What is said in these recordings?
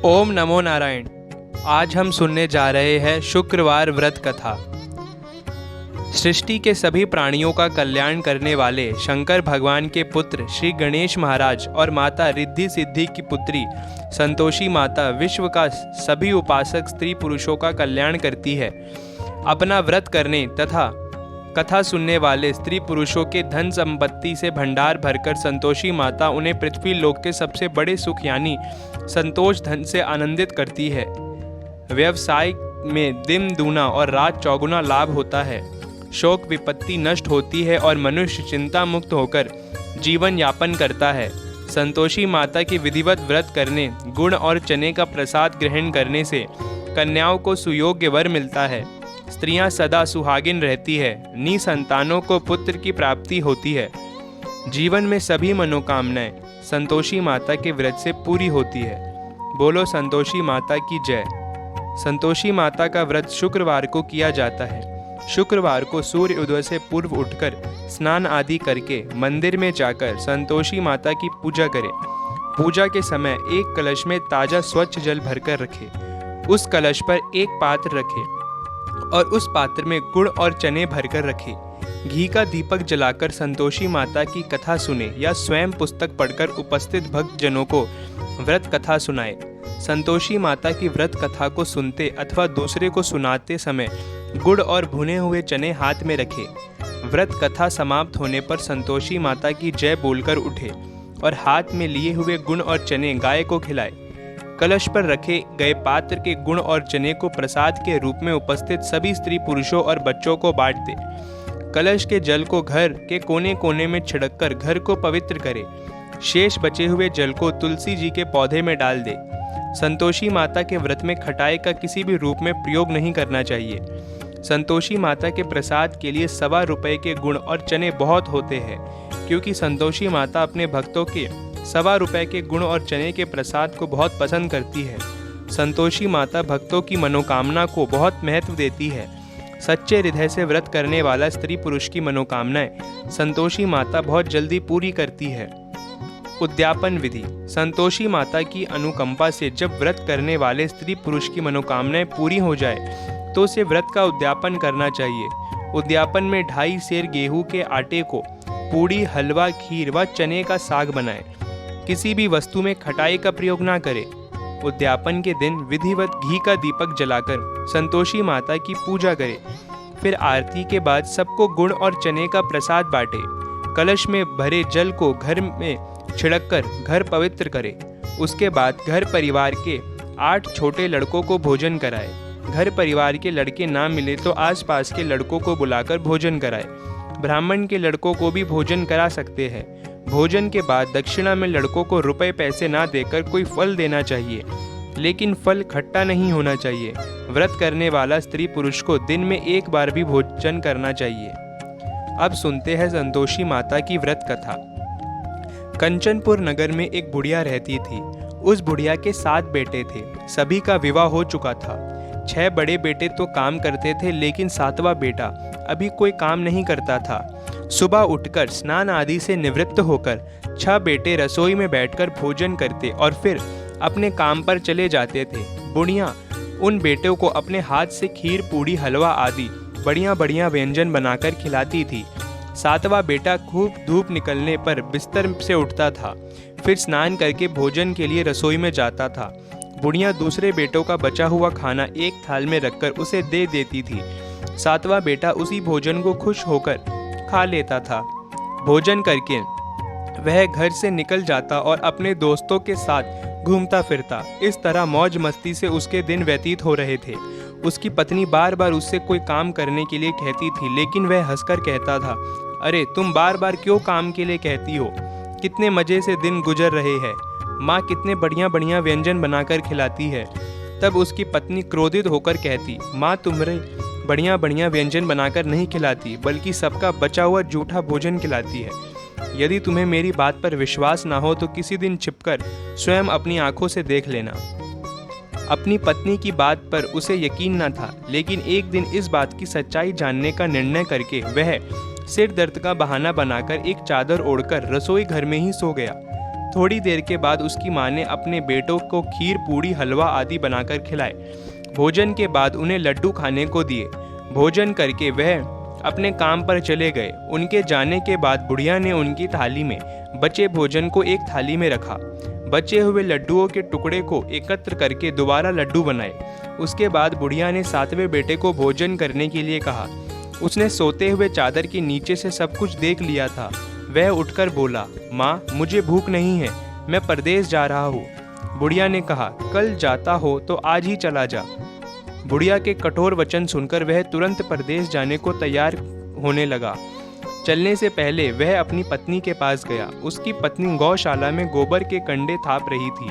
ओम नमो नारायण। आज हम सुनने जा रहे हैं शुक्रवार व्रत कथा। सृष्टि के सभी प्राणियों का कल्याण करने वाले शंकर भगवान के पुत्र श्री गणेश महाराज और माता रिद्धि सिद्धि की पुत्री संतोषी माता विश्व का सभी उपासक स्त्री पुरुषों का कल्याण करती है। अपना व्रत करने तथा कथा सुनने वाले स्त्री पुरुषों के धन संपत्ति से भंडार भरकर संतोषी माता उन्हें पृथ्वी लोक के सबसे बड़े सुख यानी संतोष धन से आनंदित करती है। व्यवसाय में दिन दूना और रात चौगुना लाभ होता है। शोक विपत्ति नष्ट होती है और मनुष्य चिंता मुक्त होकर जीवन यापन करता है। संतोषी माता की विधिवत व्रत करने, गुड़ और चने का प्रसाद ग्रहण करने से कन्याओं को सुयोग्य वर मिलता है। स्त्रियां सदा सुहागिन रहती है। निसंतानों को पुत्र की प्राप्ति होती है। जीवन में सभी मनोकामनाएं संतोषी माता के व्रत से पूरी होती है। बोलो संतोषी माता की जय। संतोषी माता का व्रत शुक्रवार को किया जाता है। शुक्रवार को सूर्य उदय से पूर्व उठकर स्नान आदि करके मंदिर में जाकर संतोषी माता की पूजा करें। पूजा के समय एक कलश में ताजा स्वच्छ जल भरकर रखें। उस कलश पर एक पात्र रखें और उस पात्र में गुड़ और चने भरकर रखें। घी का दीपक जलाकर संतोषी माता की कथा सुने या स्वयं पुस्तक पढ़कर उपस्थित भक्त जनों को व्रत कथा सुनाए। संतोषी माता की व्रत कथा को सुनते अथवा दूसरे को सुनाते समय गुड़ और भुने हुए चने हाथ में रखें। व्रत कथा समाप्त होने पर संतोषी माता की जय बोलकर उठे और हाथ में लिए हुए गुड़ और चने गाय को खिलाए। कलश पर रखे गए पात्र के गुण और चने को प्रसाद के रूप में उपस्थित सभी स्त्री पुरुषों और बच्चों को बांट दे। कलश के जल को घर के कोने कोने में छिड़ककर घर को पवित्र करे। शेष बचे हुए जल को तुलसी जी के पौधे में डाल दे। संतोषी माता के व्रत में खटाई का किसी भी रूप में प्रयोग नहीं करना चाहिए। संतोषी माता के प्रसाद के लिए ₹1.25 के गुण और चने बहुत होते हैं, क्योंकि संतोषी माता अपने भक्तों के ₹1.25 के गुण और चने के प्रसाद को बहुत पसंद करती है। संतोषी माता भक्तों की मनोकामना को बहुत महत्व देती है। सच्चे हृदय से व्रत करने वाला स्त्री पुरुष की मनोकामनाएं संतोषी माता बहुत जल्दी पूरी करती है। उद्यापन विधि। संतोषी माता की अनुकंपा से जब व्रत करने वाले स्त्री पुरुष की मनोकामनाएं पूरी हो जाए तो उसे व्रत का उद्यापन करना चाहिए। उद्यापन में 2.5 सेर गेहूं के आटे को पूड़ी, हलवा, खीर व चने का साग बनाएं। किसी भी वस्तु में खटाई का प्रयोग ना करें। उद्यापन के दिन विधिवत घी का दीपक जलाकर संतोषी माता की पूजा करें। फिर आरती के बाद सबको गुड़ और चने का प्रसाद बांटे। कलश में भरे जल को घर में छिड़ककर घर पवित्र करें। उसके बाद घर परिवार के 8 छोटे लड़कों को भोजन कराए। घर परिवार के लड़के ना मिले तो आसपास के लड़कों को बुलाकर भोजन कराए। ब्राह्मण के लड़कों को भी भोजन करा सकते हैं। भोजन के बाद दक्षिणा में लड़कों को रुपए पैसे ना देकर कोई फल देना चाहिए, लेकिन फल खट्टा नहीं होना चाहिए। व्रत करने वाला स्त्री पुरुष को दिन में एक बार भी भोजन करना चाहिए। अब सुनते हैं संतोषी माता की व्रत कथा। कंचनपुर नगर में एक बुढ़िया रहती थी। उस बुढ़िया के 7 बेटे थे। सभी का विवाह हो चुका था। 6 बड़े बेटे तो काम करते थे, लेकिन 7वां बेटा अभी कोई काम नहीं करता था। सुबह उठकर स्नान आदि से निवृत्त होकर 6 बेटे रसोई में बैठकर भोजन करते और फिर अपने काम पर चले जाते थे। बुढ़िया उन बेटों को अपने हाथ से खीर, पूड़ी, हलवा आदि बढ़िया बढ़िया व्यंजन बनाकर खिलाती थी। 7वां बेटा खूब धूप निकलने पर बिस्तर से उठता था, फिर स्नान करके भोजन के लिए रसोई में जाता था। बुढ़िया दूसरे बेटों का बचा हुआ खाना एक थाल में रखकर उसे दे देती थी। 7वां बेटा उसी भोजन को खुश होकर खा लेता था। भोजन करके वह घर से निकल जाता और अपने दोस्तों के साथ घूमता फिरता। इस तरह मौज मस्ती से उसके दिन व्यतीत हो रहे थे। उसकी पत्नी बार बार उससे कोई काम करने के लिए कहती थी, लेकिन वह हंसकर कहता था, अरे तुम बार बार क्यों काम के लिए कहती हो? कितने मजे से दिन गुजर रहे हैं। माँ कितने बढ़िया बढ़िया व्यंजन बनाकर खिलाती है। तब उसकी पत्नी क्रोधित होकर कहती, माँ तुम्हारे बढ़िया बढ़िया व्यंजन बनाकर नहीं खिलाती, बल्कि सबका बचा हुआ जूठा भोजन खिलाती है। यदि तुम्हें मेरी बात पर विश्वास ना हो तो किसी दिन छिपकर स्वयं अपनी आंखों से देख लेना। अपनी पत्नी की बात पर उसे यकीन न था, लेकिन एक दिन इस बात की सच्चाई जानने का निर्णय करके वह सिर दर्द का बहाना बनाकर एक चादर ओढ़कर रसोई घर में ही सो गया। थोड़ी देर के बाद उसकी माँ ने अपने बेटों को खीर, पूड़ी, हलवा आदि बनाकर खिलाए। भोजन के बाद उन्हें लड्डू खाने को दिए। भोजन करके वह अपने काम पर चले गए। उनके जाने के बाद बुढ़िया ने उनकी थाली में बचे भोजन को एक थाली में रखा। बचे हुए लड्डुओं के टुकड़े को एकत्र करके दोबारा लड्डू बनाए। उसके बाद बुढ़िया ने 7वें बेटे को भोजन करने के लिए कहा। उसने सोते हुए चादर के नीचे से सब कुछ देख लिया था। वह उठकर बोला, माँ, मुझे भूख नहीं है, मैं परदेश जा रहा हूँ। बुढ़िया ने कहा, कल जाता हो तो आज ही चला जा। बुढ़िया के कठोर वचन सुनकर वह तुरंत परदेश जाने को तैयार होने लगा। चलने से पहले वह अपनी पत्नी के पास गया। उसकी पत्नी गौशाला में गोबर के कंडे थाप रही थी।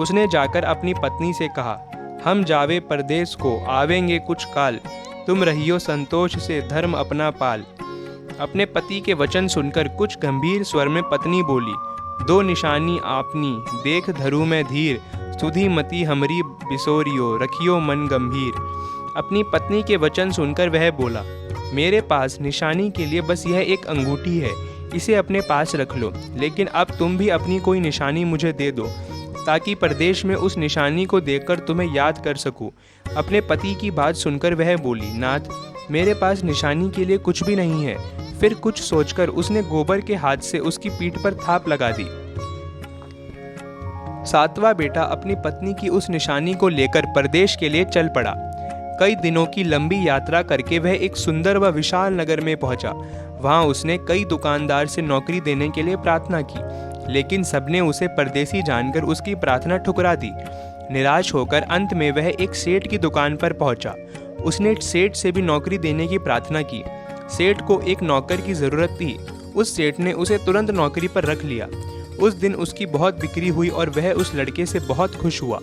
उसने जाकर अपनी पत्नी से कहा, हम जावे परदेश को, आवेंगे कुछ काल, तुम रहियो संतोष से धर्म अपना पाल। अपने पति के वचन सुनकर कुछ गंभीर स्वर में पत्नी बोली, दो निशानी आपनी, देख धरू मैं धीर, सुधी मति हमरी बिसोरियो, रखियो मन गंभीर। अपनी पत्नी के वचन सुनकर वह बोला, मेरे पास निशानी के लिए बस यह एक अंगूठी है, इसे अपने पास रख लो, लेकिन अब तुम भी अपनी कोई निशानी मुझे दे दो, ताकि परदेश में उस निशानी को देखकर तुम्हें याद कर सकूं। अपने पति की बात सुनकर वह बोली, नाथ, मेरे पास निशानी के लिए कुछ भी नहीं है। फिर कुछ सोचकर उसने गोबर के हाथ से उसकी पीठ पर थाप लगा दी। 7वां बेटा अपनी पत्नी की उस निशानी को लेकर परदेश के लिए चल पड़ा। कई दिनों की लंबी यात्रा करके वह एक सुंदर व विशाल नगर में पहुंचा। वहां उसने कई दुकानदार से नौकरी देने के लिए प्रार्थना की, लेकिन सबने उसे परदेसी जानकर उसकी प्रार्थना ठुकरा दी। निराश होकर अंत में वह एक सेठ की दुकान पर पहुंचा। उसने सेठ से भी नौकरी देने की प्रार्थना की। सेठ को एक नौकर की ज़रूरत थी। उस सेठ ने उसे तुरंत नौकरी पर रख लिया। उस दिन उसकी बहुत बिक्री हुई और वह उस लड़के से बहुत खुश हुआ।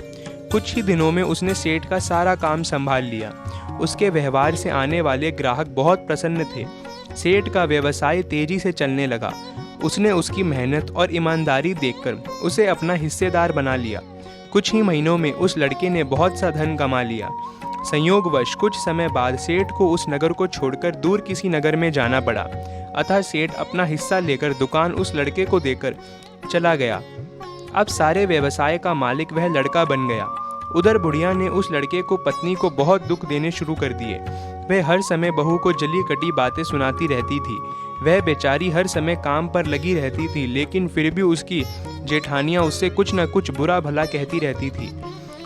कुछ ही दिनों में उसने सेठ का सारा काम संभाल लिया। उसके व्यवहार से आने वाले ग्राहक बहुत प्रसन्न थे। सेठ का व्यवसाय तेजी से चलने लगा। उसने उसकी मेहनत और ईमानदारी देखकर उसे अपना हिस्सेदार बना लिया। कुछ ही महीनों में उस लड़के ने बहुत सा धन कमा लिया। संयोगवश कुछ समय बाद सेठ को उस नगर को छोड़कर दूर किसी नगर में जाना पड़ा। अतः सेठ अपना हिस्सा लेकर दुकान उस लड़के को देकर चला गया। अब सारे व्यवसाय का मालिक वह लड़का बन गया। उधर बुढ़िया ने उस लड़के को पत्नी को बहुत दुख देने शुरू कर दिए। वह हर समय बहू को जली कटी बातें सुनाती रहती थी। वह बेचारी हर समय काम पर लगी रहती थी, लेकिन फिर भी उसकी जेठानियाँ उससे कुछ न कुछ बुरा भला कहती रहती थी।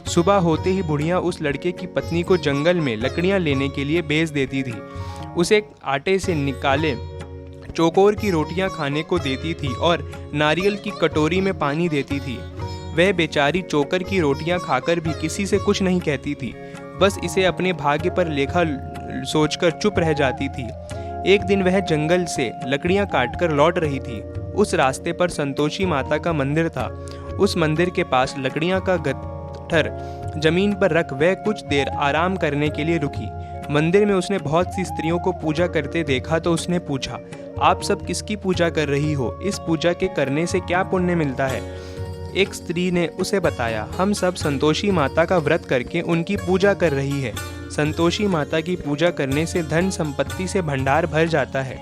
सुबह होते ही बुढ़िया उस लड़के की पत्नी को जंगल में लकड़ियाँ लेने के लिए भेज देती थी। उसे आटे से निकाले चौकोर की रोटियां खाने को देती थी और नारियल की कटोरी में पानी देती थी। वह बेचारी चोकर की रोटियां खाकर भी किसी से कुछ नहीं कहती थी, बस इसे अपने भाग्य पर लेखा सोचकर चुप रह जाती थी। एक दिन वह जंगल से लकड़ियां काटकर लौट रही थी। उस रास्ते पर संतोषी माता का मंदिर था। उस मंदिर के पास लकड़ियां का गट्ठर जमीन पर रख वह कुछ देर आराम करने के लिए रुकी। मंदिर में उसने बहुत सी स्त्रियों को पूजा करते देखा तो उसने पूछा, आप सब किसकी पूजा कर रही हो? इस पूजा के करने से क्या पुण्य मिलता है? एक स्त्री ने उसे बताया, हम सब संतोषी माता का व्रत करके उनकी पूजा कर रही है। संतोषी माता की पूजा करने से धन संपत्ति से भंडार भर जाता है,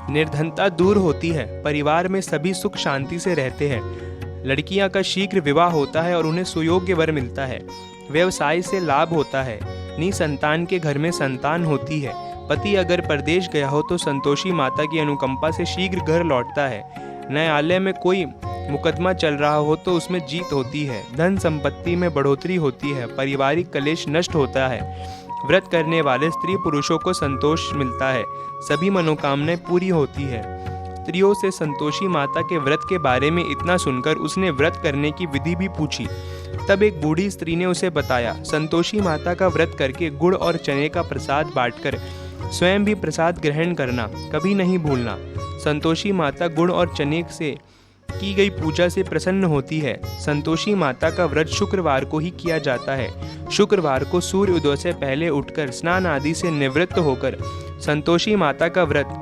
निर्धनता दूर होती है, परिवार में सभी सुख शांति से रहते हैं, लड़कियां का शीघ्र विवाह होता है और उन्हें सुयोग्य वर मिलता है, व्यवसाय से लाभ होता है, निसंतान के घर में संतान होती है, पति अगर परदेश गया हो तो संतोषी माता की अनुकंपा से शीघ्र घर लौटता है, न्यायालय में कोई मुकदमा चल रहा हो तो उसमें जीत होती है, धन संपत्ति में बढ़ोतरी होती है, पारिवारिक कलेश नष्ट होता है, व्रत करने वाले स्त्री पुरुषों को संतोष मिलता है, सभी मनोकामनाएं पूरी होती है। स्त्रियों से संतोषी माता के व्रत के बारे में इतना सुनकर उसने व्रत करने की विधि भी पूछी। तब एक बूढ़ी स्त्री ने उसे बताया, संतोषी माता का व्रत करके गुड़ और चने का प्रसाद बांटकर स्वयं भी प्रसाद ग्रहण करना कभी नहीं भूलना। संतोषी माता गुड़ और चने से की गई पूजा से प्रसन्न होती है। संतोषी माता का व्रत शुक्रवार को ही किया जाता है। शुक्रवार को सूर्य उदय से पहले उठकर स्नान आदि से निवृत्त होकर संतोषी माता का व्रत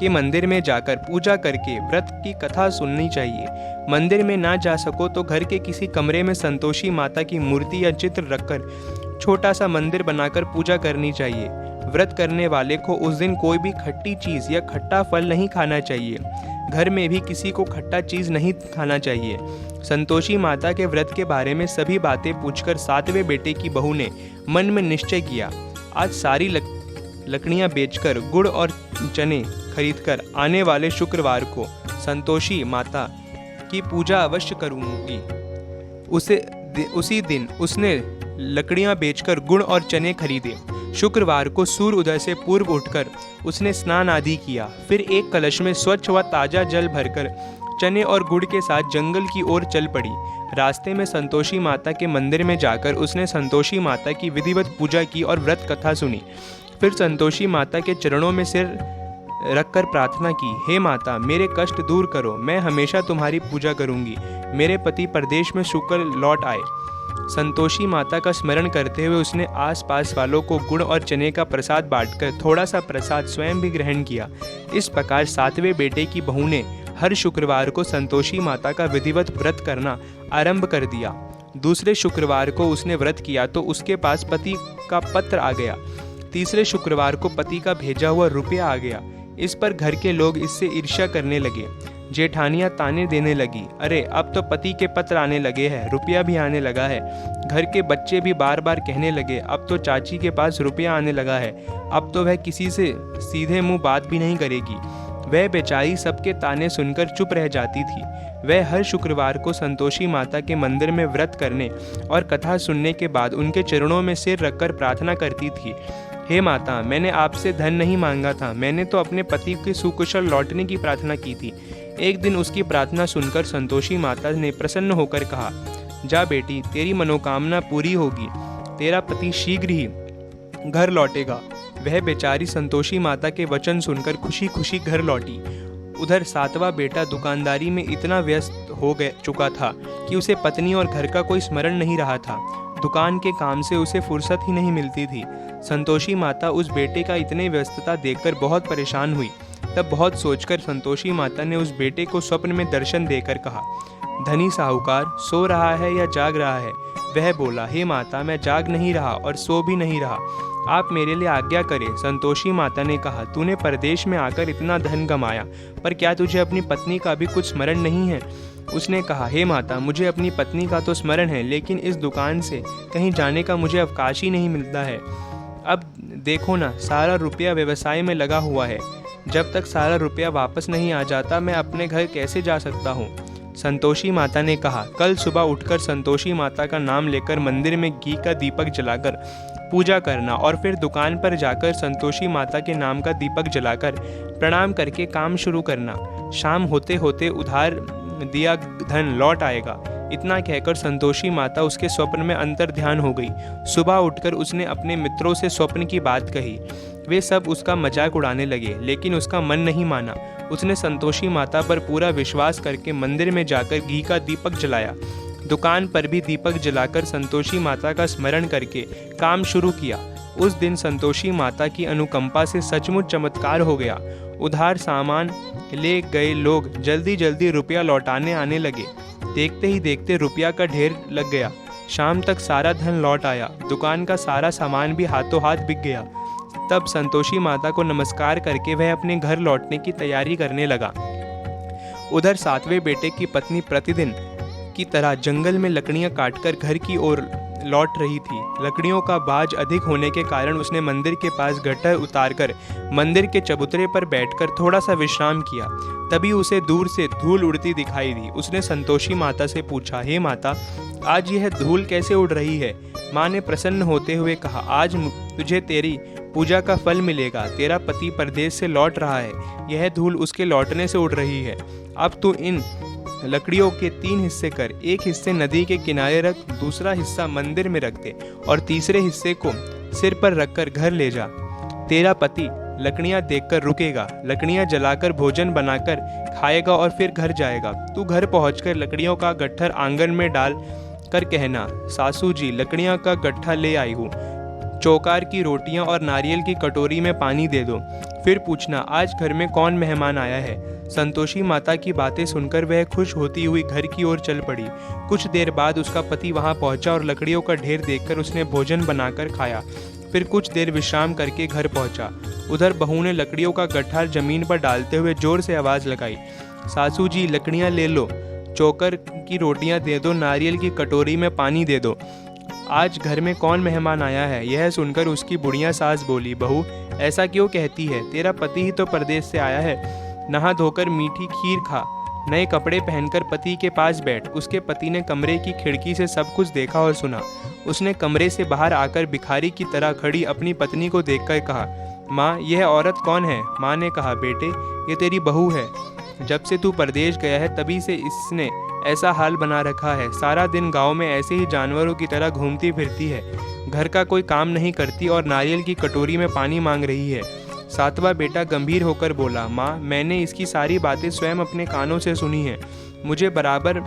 के मंदिर में जाकर पूजा करके व्रत की कथा सुननी चाहिए। मंदिर में ना जा सको तो घर के किसी कमरे में संतोषी माता की मूर्ति या चित्र रखकर छोटा सा मंदिर बनाकर पूजा करनी चाहिए। व्रत करने वाले को उस दिन कोई भी खट्टी चीज़ या खट्टा फल नहीं खाना चाहिए। घर में भी किसी को खट्टा चीज़ नहीं खाना चाहिए। संतोषी माता के व्रत के बारे में सभी बातें पूछकर 7वें बेटे की बहू ने मन में निश्चय किया, आज सारी लकड़ियाँ बेचकर गुड़ और चने खरीदकर आने वाले शुक्रवार को संतोषी माता की पूजा अवश्य करूँगी। उसी दिन उसने लकड़ियाँ बेचकर गुड़ और चने खरीदे। शुक्रवार को सूर्य उदय से पूर्व उठकर उसने स्नान आदि किया। फिर एक कलश में स्वच्छ व ताज़ा जल भरकर चने और गुड़ के साथ जंगल की ओर चल पड़ी। रास्ते में संतोषी माता के मंदिर में जाकर उसने संतोषी माता की विधिवत पूजा की और व्रत कथा सुनी। फिर संतोषी माता के चरणों में सिर रखकर प्रार्थना की, हे माता, मेरे कष्ट दूर करो, मैं हमेशा तुम्हारी पूजा करूंगी। मेरे पति परदेश में शुक्र लौट आए। संतोषी माता का स्मरण करते हुए उसने आसपास वालों को गुड़ और चने का प्रसाद बांटकर थोड़ा सा प्रसाद स्वयं भी ग्रहण किया। इस प्रकार 7वें बेटे की बहू ने हर शुक्रवार को संतोषी माता का विधिवत व्रत करना आरंभ कर दिया। दूसरे शुक्रवार को उसने व्रत किया तो उसके पास पति का पत्र आ गया। तीसरे शुक्रवार को पति का भेजा हुआ रुपया आ गया। इस पर घर के लोग इससे ईर्ष्या करने लगे। जेठानियाँ ताने देने लगी, अरे अब तो पति के पत्र आने लगे हैं, रुपया भी आने लगा है। घर के बच्चे भी बार बार कहने लगे, अब तो चाची के पास रुपया आने लगा है, अब तो वह किसी से सीधे मुंह बात भी नहीं करेगी। वह बेचारी सबके ताने सुनकर चुप रह जाती थी। वह हर शुक्रवार को संतोषी माता के मंदिर में व्रत करने और कथा सुनने के बाद उनके चरणों में सिर रखकर प्रार्थना करती थी, हे माता, मैंने आपसे धन नहीं मांगा था, मैंने तो अपने पति के सुकुशल लौटने की प्रार्थना की थी। एक दिन उसकी प्रार्थना सुनकर संतोषी माता ने प्रसन्न होकर कहा, जा बेटी, तेरी मनोकामना पूरी होगी, तेरा पति शीघ्र ही घर लौटेगा। वह बेचारी संतोषी माता के वचन सुनकर खुशी खुशी घर लौटी। उधर 7वां बेटा दुकानदारी में इतना व्यस्त हो चुका था कि उसे पत्नी और घर का कोई स्मरण नहीं रहा था। दुकान के काम से उसे फुर्सत ही नहीं मिलती थी। संतोषी माता उस बेटे का इतने व्यस्तता देखकर बहुत परेशान हुई। तब बहुत सोचकर संतोषी माता ने उस बेटे को स्वप्न में दर्शन देकर कहा, धनी साहूकार सो रहा है या जाग रहा है? वह बोला, हे माता, मैं जाग नहीं रहा और सो भी नहीं रहा, आप मेरे लिए आज्ञा करें। संतोषी माता ने कहा, तूने परदेश में आकर इतना धन कमाया, पर क्या तुझे अपनी पत्नी का भी कुछ स्मरण नहीं है? उसने कहा, हे माता, मुझे अपनी पत्नी का तो स्मरण है, लेकिन इस दुकान से कहीं जाने का मुझे अवकाश ही नहीं मिलता है। अब देखो ना, सारा रुपया व्यवसाय में लगा हुआ है, जब तक सारा रुपया वापस नहीं आ जाता मैं अपने घर कैसे जा सकता हूँ? संतोषी माता ने कहा, कल सुबह उठकर संतोषी माता का नाम लेकर मंदिर में घी का दीपक जलाकर पूजा करना और फिर दुकान पर जाकर संतोषी माता के नाम का दीपक जलाकर प्रणाम करके काम शुरू करना। शाम होते होते उधार दिया धन लौट आएगा। इतना कहकर संतोषी माता उसके स्वप्न में अंतर्ध्यान हो गई। सुबह उठकर उसने अपने मित्रों से स्वप्न की बात कही। वे सब उसका मजाक उड़ाने लगे, लेकिन उसका मन नहीं माना। उसने संतोषी माता पर पूरा विश्वास करके मंदिर में जाकर घी का दीपक जलाया। दुकान पर भी दीपक जलाकर संतोषी माता का स्मरण करके काम शुरू किया। उस दिन संतोषी माता की अनुकंपा से सचमुच चमत्कार हो गया। उधार सामान ले गए लोग जल्दी जल्दी रुपया लौटाने आने लगे। देखते ही देखते रुपया का ढेर लग गया। शाम तक सारा धन लौट आया। दुकान का सारा सामान भी हाथों हाथ बिक गया। तब संतोषी माता को नमस्कार करके वह अपने घर लौटने की तैयारी करने लगा। उधर 7वें बेटे की पत्नी प्रतिदिन की तरह जंगल में लकड़ियां काटकर घर की ओर लौट रही थी। लकड़ियों का बाज अधिक होने के कारण उसने मंदिर के पास गट्ठर उतारकर मंदिर के चबूतरे पर बैठकर थोड़ा सा विश्राम किया। तभी उसे दूर से धूल उड़ती दिखाई दी। उसने संतोषी माता से पूछा, हे माता, आज यह धूल कैसे उड़ रही है? माँ ने प्रसन्न होते हुए कहा, आज तुझे तेरी पूजा का फल मिलेगा। तेरा पति परदेश से लौट रहा है, यह धूल उसके लौटने से उड़ रही है। अब तू इन लकड़ियों के 3 हिस्से कर, एक हिस्से नदी के किनारे रख, दूसरा हिस्सा मंदिर में रख दे और तीसरे हिस्से को सिर पर रखकर घर ले जा। तेरा पति लकड़ियां देखकर रुकेगा, लकड़ियां जलाकर भोजन बनाकर खाएगा और फिर घर जाएगा। तू घर पहुंचकर लकड़ियों का गट्ठर आंगन में डाल कर कहना, सासू जी लकड़ियां का गट्ठा ले आई हूँ, चौकार की रोटियां और नारियल की कटोरी में पानी दे दो। फिर पूछना, आज घर में कौन मेहमान आया है? संतोषी माता की बातें सुनकर वह खुश होती हुई घर की ओर चल पड़ी। कुछ देर बाद उसका पति वहां पहुंचा और लकड़ियों का ढेर देखकर उसने भोजन बनाकर खाया। फिर कुछ देर विश्राम करके घर पहुंचा। उधर बहू ने लकड़ियों का गट्ठर जमीन पर डालते हुए जोर से आवाज़ लगाई, सासू जी लकड़ियाँ ले लो, चोकर की रोटियां दे दो, नारियल की कटोरी में पानी दे दो। आज घर में कौन मेहमान आया है? यह सुनकर उसकी बुढ़िया सास बोली, बहू ऐसा क्यों कहती है? तेरा पति ही तो परदेश से आया है। नहा धोकर मीठी खीर खा, नए कपड़े पहनकर पति के पास बैठ। उसके पति ने कमरे की खिड़की से सब कुछ देखा और सुना। उसने कमरे से बाहर आकर भिखारी की तरह खड़ी अपनी पत्नी को देखकर कहा, माँ यह औरत कौन है? माँ ने कहा, बेटे ये तेरी बहू है। जब से तू परदेश गया है तभी से इसने ऐसा हाल बना रखा है। सारा दिन गांव में ऐसे ही जानवरों की तरह घूमती फिरती है, घर का कोई काम नहीं करती और नारियल की कटोरी में पानी मांग रही है। सातवां बेटा गंभीर होकर बोला, माँ मैंने इसकी सारी बातें स्वयं अपने कानों से सुनी हैं। मुझे बराबर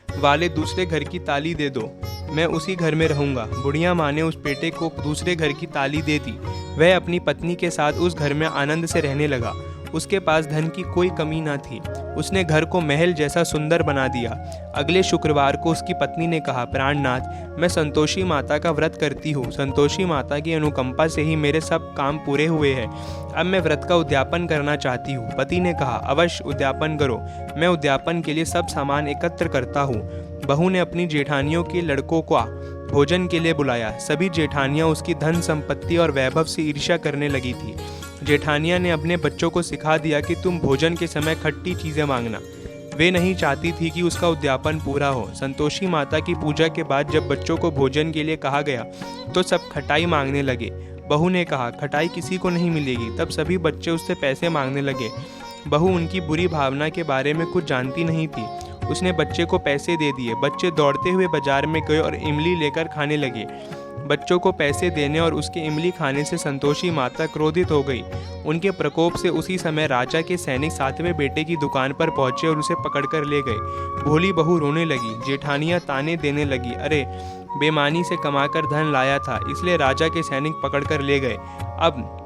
वाले दूसरे घर की ताली दे दो, मैं उसी घर में रहूंगा। बुढ़िया माँ ने उस बेटे को दूसरे घर की ताली दे दी। वह अपनी पत्नी के साथ उस घर में आनंद से रहने लगा। उसके पास धन की कोई कमी न थी। उसने घर को महल जैसा सुंदर बना दिया। अगले शुक्रवार को उसकी पत्नी ने कहा, प्राणनाथ मैं संतोषी माता का व्रत करती हूँ। संतोषी माता की अनुकंपा से ही मेरे सब काम पूरे हुए हैं। अब मैं व्रत का उद्यापन करना चाहती हूँ। पति ने कहा, अवश्य उद्यापन करो, मैं उद्यापन के लिए सब सामान एकत्र करता हूँ। बहू ने अपनी जेठानियों के लड़कों को भोजन के लिए बुलाया। सभी जेठानियां उसकी धन संपत्ति और वैभव से ईर्ष्या करने लगी थी। जेठानियां ने अपने बच्चों को सिखा दिया कि तुम भोजन के समय खट्टी चीज़ें मांगना। वे नहीं चाहती थी कि उसका उद्यापन पूरा हो। संतोषी माता की पूजा के बाद जब बच्चों को भोजन के लिए कहा गया तो सब खटाई मांगने लगे। बहू ने कहा, खटाई किसी को नहीं मिलेगी। तब सभी बच्चे उससे पैसे मांगने लगे। बहू उनकी बुरी भावना के बारे में कुछ जानती नहीं थी। उसने बच्चे को पैसे दे दिए। बच्चे दौड़ते हुए बाजार में गए और इमली लेकर खाने लगे। बच्चों को पैसे देने और उसके इमली खाने से संतोषी माता क्रोधित हो गई। उनके प्रकोप से उसी समय राजा के सैनिक सातवें बेटे की दुकान पर पहुंचे और उसे पकड़कर ले गए। भोली बहू रोने लगी। जेठानियां ताने देने लगी, अरे बेमानी से कमाकर धन लाया था, इसलिए राजा के सैनिक पकड़कर ले गए। अब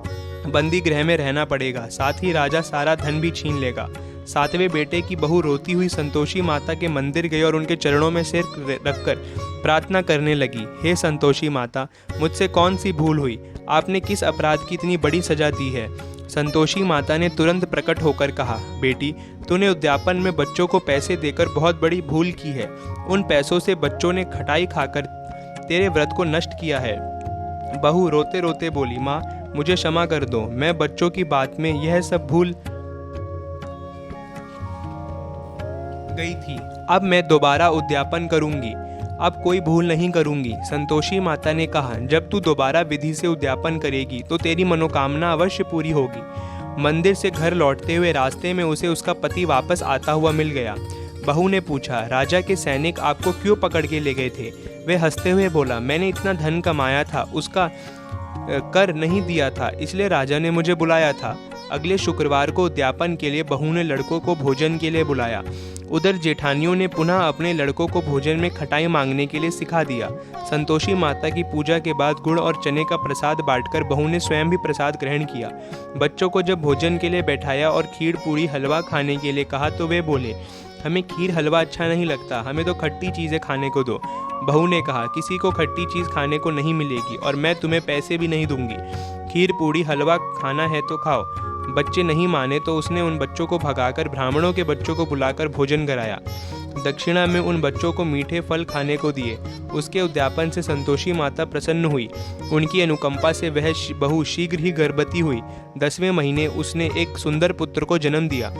बंदी गृह में रहना पड़ेगा, साथ ही राजा सारा धन भी छीन लेगा। सातवें बेटे की बहू रोती हुई संतोषी माता के मंदिर गई और उनके चरणों में सिर रखकर प्रार्थना करने लगी, हे संतोषी माता, मुझसे कौन सी भूल हुई? आपने किस अपराध की इतनी बड़ी सजा दी है? संतोषी माता ने तुरंत प्रकट होकर कहा, बेटी तूने उद्यापन में बच्चों को पैसे देकर बहुत बड़ी भूल की है। उन पैसों से बच्चों ने खटाई खाकर तेरे व्रत को नष्ट किया है। बहू रोते रोते बोली, माँ मुझे क्षमा कर दो, मैं बच्चों की बात में यह सब भूल गई थी। अब मैं दोबारा उद्यापन करूंगी, अब कोई भूल नहीं करूंगी। संतोषी माता ने कहा, जब तू दोबारा विधि से उद्यापन करेगी तो तेरी मनोकामना अवश्य पूरी होगी। मंदिर से घर लौटते हुए रास्ते में उसे उसका पति वापस आता हुआ मिल गया। बहू ने पूछा, राजा के सैनिक आपको क्यों पकड़ के ले गए थे? वे हंसते हुए बोला, मैंने इतना धन कमाया था, उसका कर नहीं दिया था, इसलिए राजा ने मुझे बुलाया था। अगले शुक्रवार को उद्यापन के लिए बहू ने लड़कों को भोजन के लिए बुलाया। उधर जेठानियों ने पुनः अपने लड़कों को भोजन में खटाई मांगने के लिए सिखा दिया। संतोषी माता की पूजा के बाद गुड़ और चने का प्रसाद बांटकर बहू ने स्वयं भी प्रसाद ग्रहण किया। बच्चों को जब भोजन के लिए बैठाया और खीर पूड़ी हलवा खाने के लिए कहा तो वे बोले, हमें खीर हलवा अच्छा नहीं लगता, हमें तो खट्टी चीज़ें खाने को दो। बहू ने कहा, किसी को खट्टी चीज़ खाने को नहीं मिलेगी और मैं तुम्हें पैसे भी नहीं दूंगी। खीर पूड़ी हलवा खाना है तो खाओ। बच्चे नहीं माने तो उसने उन बच्चों को भगाकर ब्राह्मणों के बच्चों को बुलाकर भोजन कराया। दक्षिणा में उन बच्चों को मीठे फल खाने को दिए। उसके उद्यापन से संतोषी माता प्रसन्न हुई। उनकी अनुकंपा से वह बहू शीघ्र ही गर्भवती हुई। 10वें महीने उसने एक सुंदर पुत्र को जन्म दिया।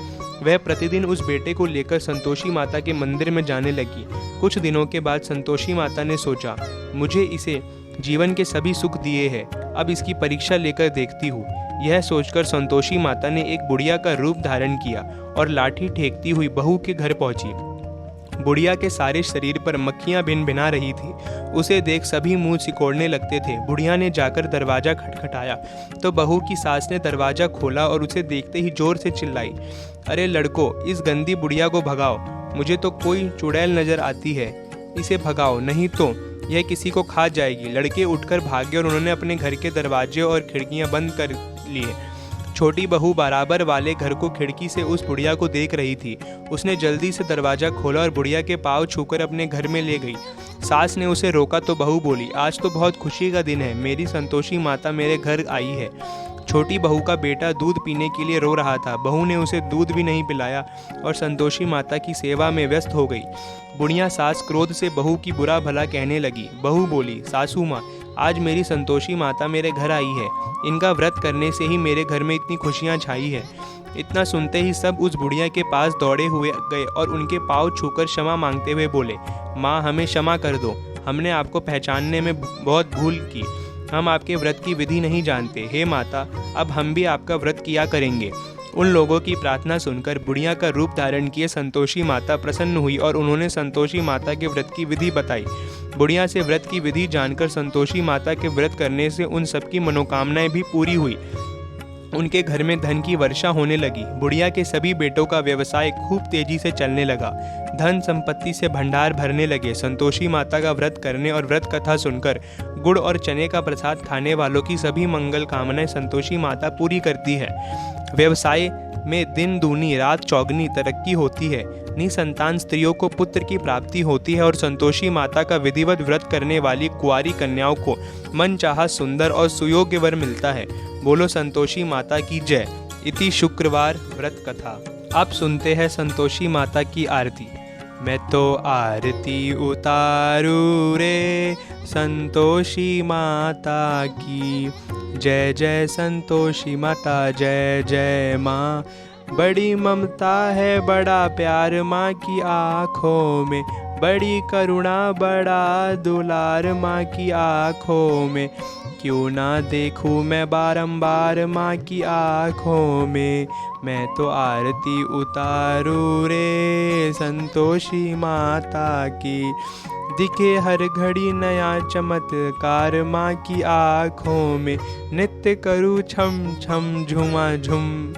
वह प्रतिदिन उस बेटे को लेकर संतोषी माता के मंदिर में जाने लगी। कुछ दिनों के बाद संतोषी माता ने सोचा, मुझे इसे जीवन के सभी सुख दिए हैं, अब इसकी परीक्षा लेकर देखती हूँ। यह सोचकर संतोषी माता ने एक बुढ़िया का रूप धारण किया और लाठी ठेकती हुई बहू के घर पहुंची। बुढ़िया के सारे शरीर पर मक्खियां भिनभिना रही थी। उसे देख सभी मुंह सिकोड़ने लगते थे। बुढ़िया ने जाकर दरवाजा खटखटाया तो बहू की सास ने दरवाजा खोला और उसे देखते ही जोर से चिल्लाई, अरे लड़को, इस गंदी बुढ़िया को भगाओ, मुझे तो कोई चुड़ैल नजर आती है, इसे भगाओ, नहीं तो यह किसी को खा जाएगी। लड़के उठकर भागे और उन्होंने अपने घर के दरवाजे और खिड़कियां बंद कर लिए। छोटी बहू बराबर वाले घर को खिड़की से उस बुढ़िया को देख रही थी। उसने जल्दी से दरवाजा खोला और बुढ़िया के पाँव छूकर अपने घर में ले गई। सास ने उसे रोका तो बहू बोली, आज तो बहुत खुशी का दिन है, मेरी संतोषी माता मेरे घर आई है। छोटी बहू का बेटा दूध पीने के लिए रो रहा था। बहू ने उसे दूध भी नहीं पिलाया और संतोषी माता की सेवा में व्यस्त हो गई। बुढ़िया सास क्रोध से बहू की बुरा भला कहने लगी। बहू बोली, सासू माँ, आज मेरी संतोषी माता मेरे घर आई है। इनका व्रत करने से ही मेरे घर में इतनी खुशियाँ छाई है। इतना सुनते ही सब उस बुढ़िया के पास दौड़े हुए गए और उनके पाँव छूकर क्षमा मांगते हुए बोले, माँ, हमें क्षमा कर दो, हमने आपको पहचानने में बहुत भूल की। हम आपके व्रत की विधि नहीं जानते। हे माता, अब हम भी आपका व्रत किया करेंगे। उन लोगों की प्रार्थना सुनकर बुढ़िया का रूप धारण किए संतोषी माता प्रसन्न हुई और उन्होंने संतोषी माता के व्रत की विधि बताई। बुढ़िया से व्रत की विधि जानकर संतोषी माता के व्रत करने से उन सबकी मनोकामनाएं भी पूरी हुई। उनके घर में धन की वर्षा होने लगी। बुढ़िया के सभी बेटों का व्यवसाय खूब तेजी से चलने लगा। धन संपत्ति से भंडार भरने लगे। संतोषी माता का व्रत करने और व्रत कथा सुनकर गुड़ और चने का प्रसाद खाने वालों की सभी मंगल कामनाएं संतोषी माता पूरी करती है। व्यवसाय में दिन दूनी रात चौगनी तरक्की होती है। निसंतान स्त्रियों को पुत्र की प्राप्ति होती है और संतोषी माता का विधिवत व्रत करने वाली कुंवारी कन्याओं को मनचाहा सुंदर और सुयोग्य वर मिलता है। बोलो संतोषी माता की जय। इति शुक्रवार व्रत कथा। अब सुनते हैं संतोषी माता की आरती। मैं तो आरती उतारू रे संतोषी माता की, जय जय संतोषी माता, जय जय माँ। बड़ी ममता है, बड़ा प्यार माँ की आँखों में, बड़ी करुणा, बड़ा दुलार माँ की आँखों में। क्यों ना देखूं मैं बारंबार माँ की आँखों में। मैं तो आरती उतारू रे संतोषी माता की, दिखे हर घड़ी नया चमत्कार माँ की आँखों में। नित्य करूँ छम छम झुमा झुम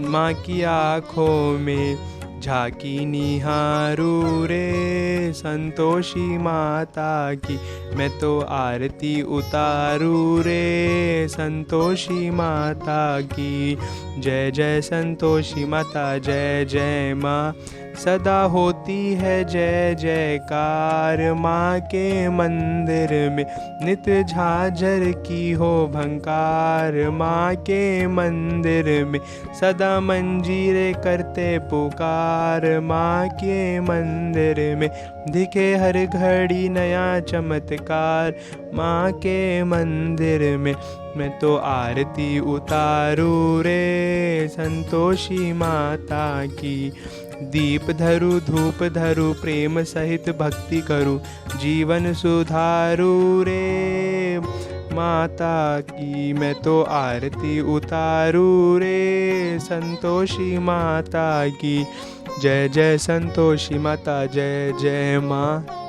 माँ की आँखों में। झांकी निहारू रे संतोषी माता की, मैं तो आरती उतारू रे संतोषी माता की। जय जय संतोषी माता, जय जय माँ। सदा होती है जय जयकार माँ के मंदिर में, नित झांझर की हो भंकार माँ के मंदिर में। सदा मंजीरे करते पुकार माँ के मंदिर में, दिखे हर घड़ी नया चमत्कार माँ के मंदिर में। मैं तो आरती उतारू रे संतोषी माता की। दीप धरू धूप धरू प्रेम सहित भक्ति करूं, जीवन सुधारू रे माता की। मैं तो आरती उतारू रे संतोषी माता की। जय जय संतोषी माता, जय जय माँ।